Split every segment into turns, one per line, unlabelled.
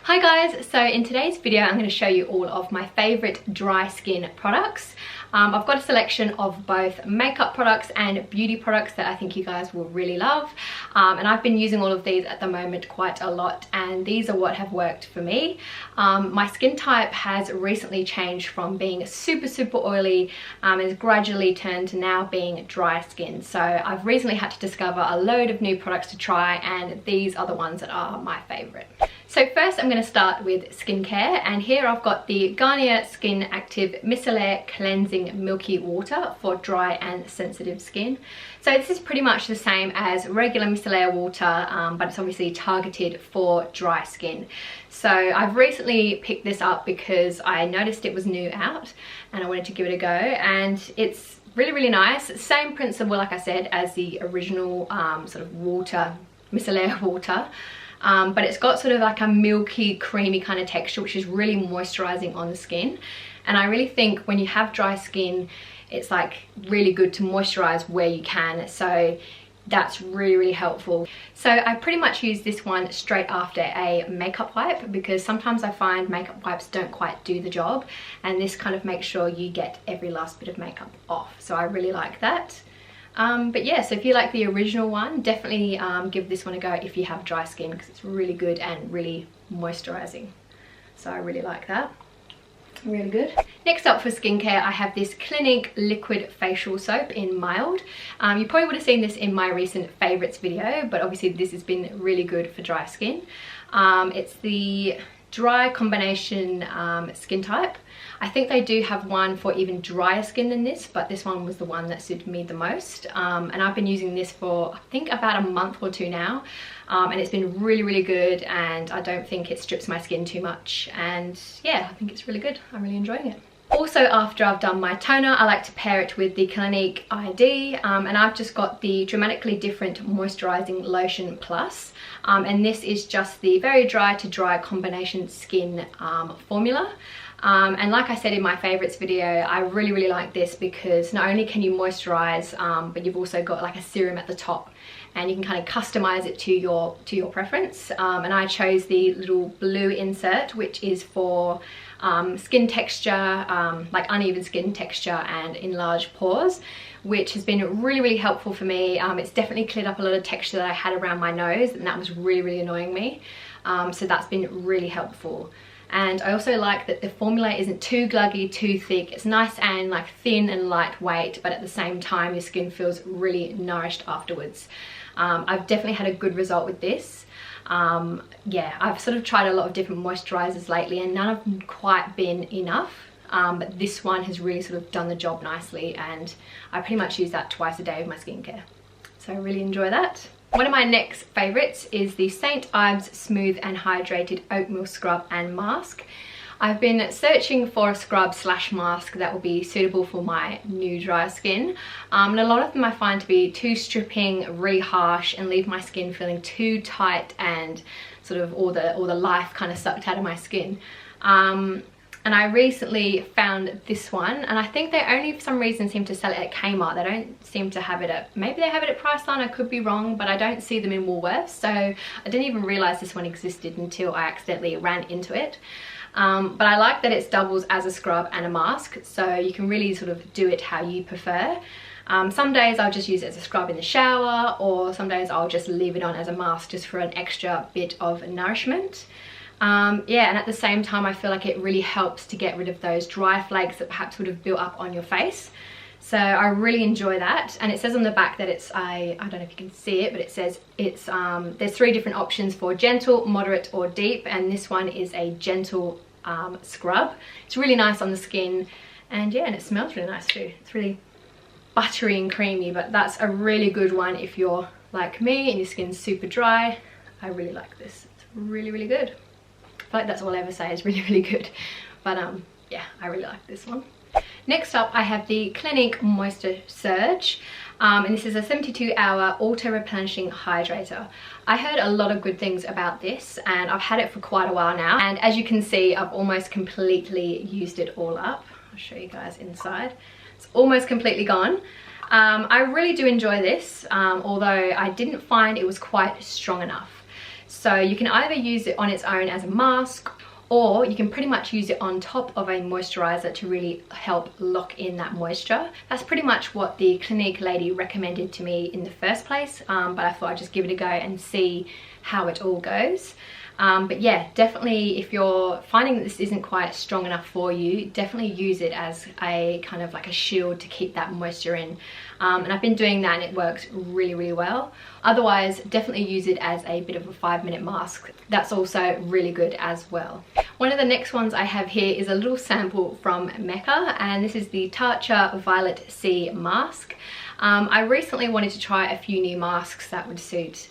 Hi guys, so in today's video I'm going to show you all of my favourite dry skin products. I've got a selection of both makeup products and beauty products that I think you guys will really love, and I've been using all of these at the moment quite a lot, and these are what have worked for me. My skin type has recently changed from being super oily and has gradually turned to now being dry skin, so I've recently had to discover a load of new products to try, and these are the ones that are my favourite. So first I'm going to start with skincare, and here I've got the Garnier Skin Active Micellar Cleansing Milky Water for dry and sensitive skin. So this is pretty much the same as regular micellar water, but it's obviously targeted for dry skin. So I've recently picked this up because I noticed it was new out and I wanted to give it a go, and it's really nice. Same principle, like I said, as the original sort of water, micellar water. But it's got sort of like a milky, creamy kind of texture, which is really moisturizing on the skin. And I really think when you have dry skin, it's like really good to moisturize where you can. So that's really helpful. So I pretty much use this one straight after a makeup wipe, because sometimes I find makeup wipes don't quite do the job, and this kind of makes sure you get every last bit of makeup off. So I really like that. But yeah, so if you like the original one, definitely give this one a go if you have dry skin, because it's really good and really moisturizing. So I really like that. Really good. Next up for skincare, I have this Clinique liquid facial soap in mild. You probably would have seen this in my recent favorites video, but obviously this has been really good for dry skin. It's the dry combination skin type. I think they do have one for even drier skin than this, but this one was the one that suited me the most. And I've been using this for I think about a month or two now, and it's been really good, and I don't think it strips my skin too much, and yeah, I think it's really good. I'm really enjoying it. Also, after I've done my toner, I like to pair it with the Clinique ID, and I've just got the Dramatically Different Moisturizing Lotion Plus, and this is just the very dry to dry combination skin formula. And like I said in my favorites video, I really like this because not only can you moisturize, but you've also got like a serum at the top, and you can kind of customize it to your preference. And I chose the little blue insert, which is for skin texture, like uneven skin texture and enlarged pores, which has been really helpful for me. It's definitely cleared up a lot of texture that I had around my nose, and that was really annoying me. So that's been really helpful. And I also like that the formula isn't too gluggy, too thick. It's nice and like thin and lightweight, but at the same time your skin feels really nourished afterwards. I've definitely had a good result with this. Yeah, I've sort of tried a lot of different moisturizers lately, and none of them quite been enough. But this one has really sort of done the job nicely, and I pretty much use that twice a day with my skincare. So I really enjoy that. One of my next favourites is the St. Ives Smooth and Hydrated Oatmeal Scrub and Mask. I've been searching for a scrub / mask that will be suitable for my new dry skin, and a lot of them I find to be too stripping, really harsh, and leave my skin feeling too tight and sort of all the life kind of sucked out of my skin. And I recently found this one, and I think they only for some reason seem to sell it at Kmart. They don't seem to have it at, maybe they have it at Priceline, I could be wrong, but I don't see them in Woolworths, so I didn't even realise this one existed until I accidentally ran into it. But I like that it doubles as a scrub and a mask, so you can really sort of do it how you prefer. Some days I'll just use it as a scrub in the shower, or some days I'll just leave it on as a mask just for an extra bit of nourishment. Yeah, and at the same time I feel like it really helps to get rid of those dry flakes that perhaps would have built up on your face. So I really enjoy that, and it says on the back that it's I don't know if you can see it, but it says it's there's 3 different options for gentle, moderate or deep, and this one is a gentle scrub. It's really nice on the skin, and yeah, and it smells really nice too. It's really buttery and creamy, but that's a really good one if you're like me and your skin's super dry. I really like this. It's really good. I feel like that's all I ever say is really good, but yeah, I really like this one. Next up I have the Clinique Moisture Surge, and this is a 72-hour auto-replenishing hydrator. I heard a lot of good things about this, and I've had it for quite a while now, and as you can see I've almost completely used it all up. I'll show you guys inside. It's almost completely gone. I really do enjoy this, although I didn't find it was quite strong enough. So you can either use it on its own as a mask, or you can pretty much use it on top of a moisturizer to really help lock in that moisture. That's pretty much what the Clinique lady recommended to me in the first place, but I thought I'd just give it a go and see how it all goes. But yeah, definitely if you're finding that this isn't quite strong enough for you, definitely use it as a kind of like a shield to keep that moisture in. And I've been doing that and it works really, really well. Otherwise, definitely use it as a bit of a 5-minute mask. That's also really good as well. One of the next ones I have here is a little sample from Mecca, and this is the Tatcha Violet Sea mask. I recently wanted to try a few new masks that would suit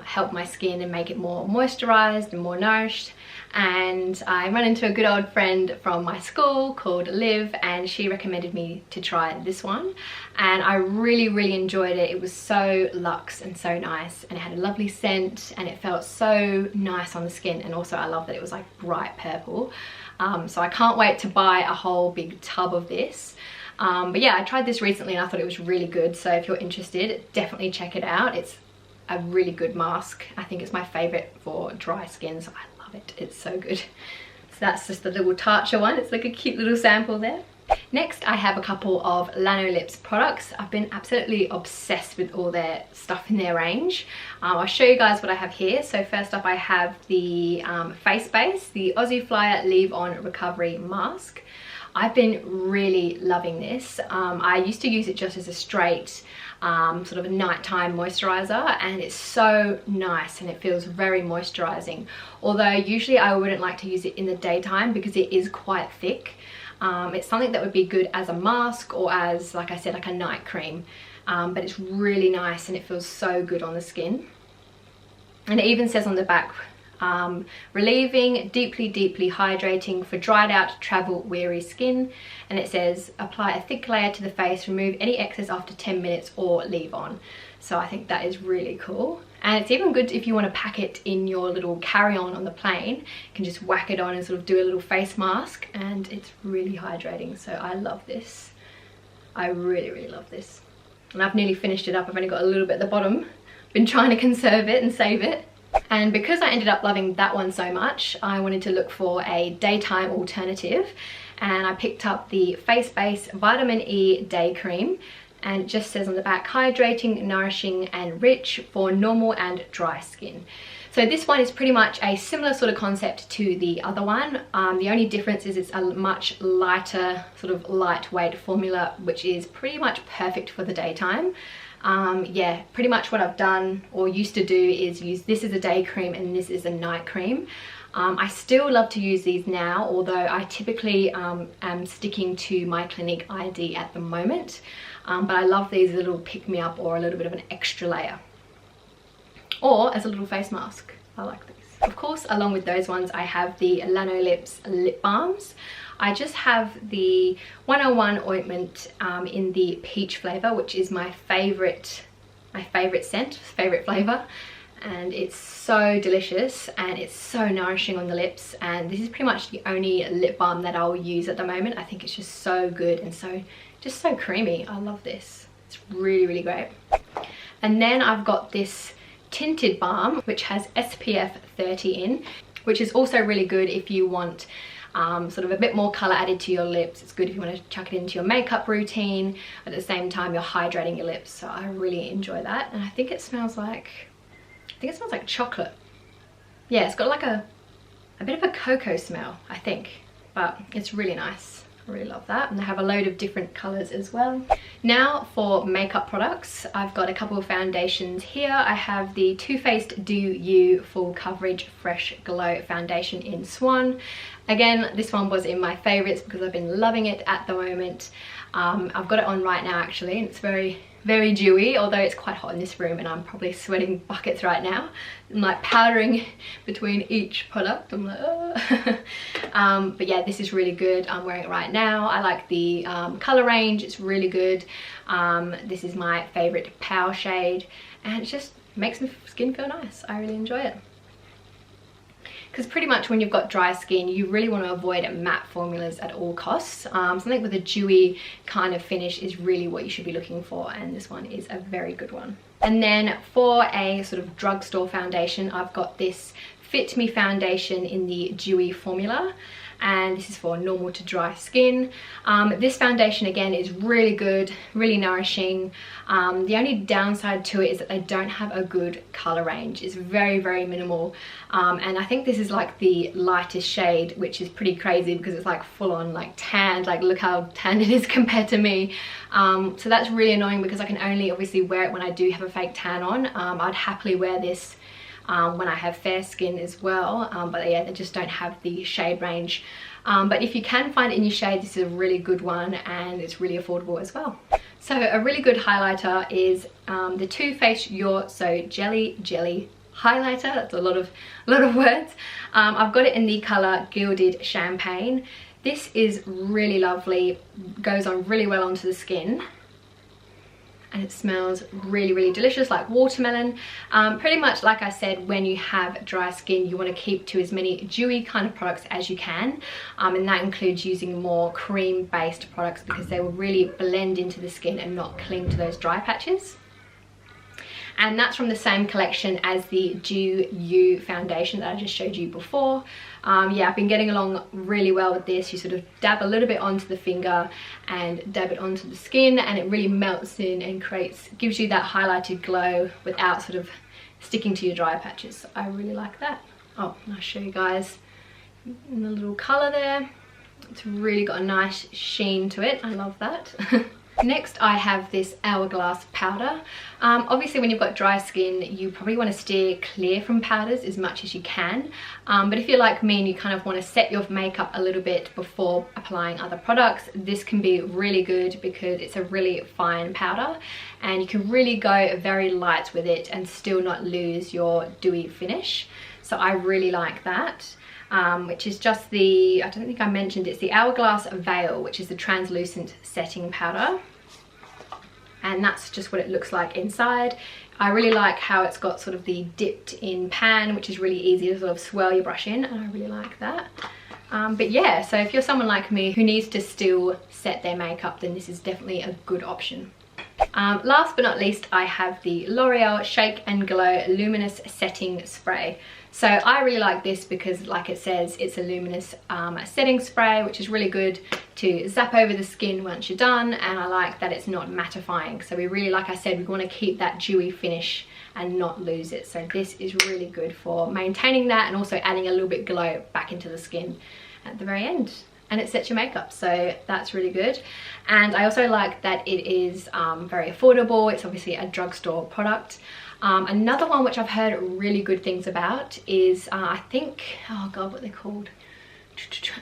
help my skin and make it more moisturized and more nourished, and I ran into a good old friend from my school called Liv, and she recommended me to try this one, and I really enjoyed it. It was so luxe and so nice, and it had a lovely scent and it felt so nice on the skin, and also I love that it was like bright purple. So I can't wait to buy a whole big tub of this. But yeah, I tried this recently and I thought it was really good, so if you're interested, definitely check it out. It's a really good mask. I think it's my favorite for dry skin, so I love it. It's so good. So that's just the little Tatcha one. It's like a cute little sample there. Next, I have a couple of Lanolips products. I've been absolutely obsessed with all their stuff in their range. I'll show you guys what I have here. So first up, I have the face base, the Aussie Flyer Leave On Recovery Mask. I've been really loving this. I used to use it just as a straight sort of a nighttime moisturizer, and it's so nice and it feels very moisturizing. Although usually I wouldn't like to use it in the daytime because it is quite thick. It's something that would be good as a mask or as, like I said, like a night cream. But it's really nice and it feels so good on the skin. And it even says on the back, relieving, deeply hydrating for dried out, travel weary skin. And it says apply a thick layer to the face, remove any excess after 10 minutes or leave on. So I think that is really cool, and it's even good if you want to pack it in your little carry-on on the plane. You can just whack it on and sort of do a little face mask, and it's really hydrating. So I love this. I really love this, and I've nearly finished it up. I've only got a little bit at the bottom. Been trying to conserve it and save it. And because I ended up loving that one so much, I wanted to look for a daytime alternative, and I picked up the Face Base Vitamin E Day Cream, and it just says on the back, hydrating, nourishing and rich for normal and dry skin. So this one is pretty much a similar sort of concept to the other one. The only difference is it's a much lighter, sort of lightweight formula, which is pretty much perfect for the daytime. Yeah, pretty much what I've done or used to do is use this as a day cream and this is a night cream. I still love to use these now, although I typically am sticking to my Clinique ID at the moment. But I love these as a little pick-me-up or a little bit of an extra layer. Or as a little face mask. I like these. Of course, along with those ones, I have the Lanolips lip balms. I just have the 101 ointment in the peach flavor, which is my favorite scent, favorite flavor. And it's so delicious and it's so nourishing on the lips, and this is pretty much the only lip balm that I'll use at the moment. I think it's just so good and just so creamy. I love this. It's really great. And then I've got this tinted balm which has SPF 30 in, which is also really good if you want sort of a bit more color added to your lips. It's good if you want to chuck it into your makeup routine. At the same time, you're hydrating your lips, so I really enjoy that. And I think it smells like chocolate. Yeah, it's got like a bit of a cocoa smell, I think, but it's really nice. I really love that. And they have a load of different colors as well. Now for makeup products, I've got a couple of foundations here. I have the Too Faced Do You Full Coverage Fresh Glow Foundation in Swan. Again, this one was in my favorites because I've been loving it at the moment. I've got it on right now actually, and it's very dewy, although it's quite hot in this room and I'm probably sweating buckets right now. I'm like powdering between each product. I'm like, oh. But yeah, this is really good. I'm wearing it right now. I like the color range. It's really good. This is my favorite Power shade, and it just makes my skin feel nice. I really enjoy it. Because pretty much when you've got dry skin, you really want to avoid matte formulas at all costs. Something with a dewy kind of finish is really what you should be looking for, and this one is a very good one. And then for a sort of drugstore foundation, I've got this Fit Me foundation in the dewy formula, and this is for normal to dry skin. This foundation again is really good, really nourishing. The only downside to it is that they don't have a good color range. It's very, very minimal, and I think this is like the lightest shade, which is pretty crazy because it's like full on like tanned. Like look how tanned it is compared to me. So that's really annoying because I can only obviously wear it when I do have a fake tan on. I'd happily wear this when I have fair skin as well, but yeah, they just don't have the shade range. But if you can find it in your shade, this is a really good one, and it's really affordable as well. So a really good highlighter is the Too Faced You're So Jelly highlighter. That's a lot of words. I've got it in the color Gilded Champagne. This is really lovely, goes on really well onto the skin, and it smells really, really delicious, like watermelon. Pretty much like I said, when you have dry skin, you want to keep to as many dewy kind of products as you can, and that includes using more cream based products because they will really blend into the skin and not cling to those dry patches. And that's from the same collection as the Dew You foundation that I just showed you before. Yeah, I've been getting along really well with this. You sort of dab a little bit onto the finger and dab it onto the skin, and it really melts in and gives you that highlighted glow without sort of sticking to your dry patches. So I really like that. Oh, and I'll show you guys in the little color there. It's really got a nice sheen to it. I love that. Next, I have this Hourglass powder. Obviously when you've got dry skin, you probably want to steer clear from powders as much as you can. But if you're like me and you kind of want to set your makeup a little bit before applying other products, this can be really good because it's a really fine powder and you can really go very light with it and still not lose your dewy finish. So I really like that. Which is just the, I don't think I mentioned, it's the Hourglass Veil, which is the translucent setting powder, and that's just what it looks like inside. I really like how it's got sort of the dipped in pan, which is really easy to sort of swirl your brush in, and I really like that. But yeah, so if you're someone like me who needs to still set their makeup, then this is definitely a good option. Last but not least, I have the L'Oreal Shake and Glow Luminous Setting Spray. So I really like this because, like it says, it's a luminous setting spray, which is really good to zap over the skin once you're done, and I like that it's not mattifying. So we really, like I said, we want to keep that dewy finish and not lose it. So this is really good for maintaining that and also adding a little bit glow back into the skin at the very end. And it sets your makeup, so that's really good. And I also like that it is very affordable. It's obviously a drugstore product. Another one which I've heard really good things about is I think, oh god, what they're called,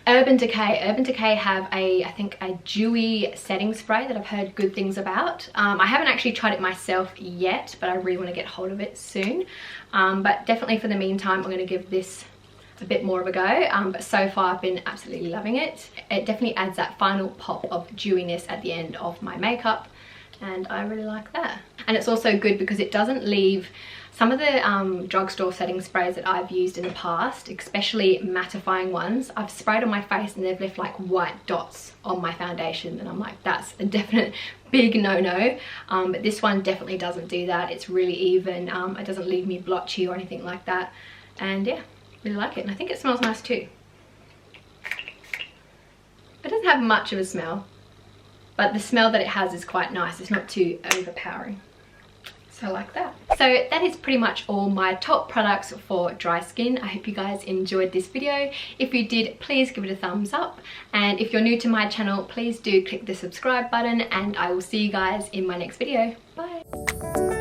Urban Decay. Urban Decay have I think a dewy setting spray that I've heard good things about. I haven't actually tried it myself yet, but I really want to get hold of it soon. But definitely for the meantime, I'm going to give this a bit more of a go, but so far I've been absolutely loving it. It definitely adds that final pop of dewiness at the end of my makeup, and I really like that. And it's also good because it doesn't leave some of the drugstore setting sprays that I've used in the past, especially mattifying ones. I've sprayed on my face and they've left like white dots on my foundation, and I'm like, that's a definite big no-no. But this one definitely doesn't do that. It's really even. It doesn't leave me blotchy or anything like that, and yeah, really like it. And I think it smells nice too. It doesn't have much of a smell, but the smell that it has is quite nice. It's not too overpowering, so I like that. So that is pretty much all my top products for dry skin. I hope you guys enjoyed this video. If you did, please give it a thumbs up, and if you're new to my channel, please do click the subscribe button, and I will see you guys in my next video. Bye.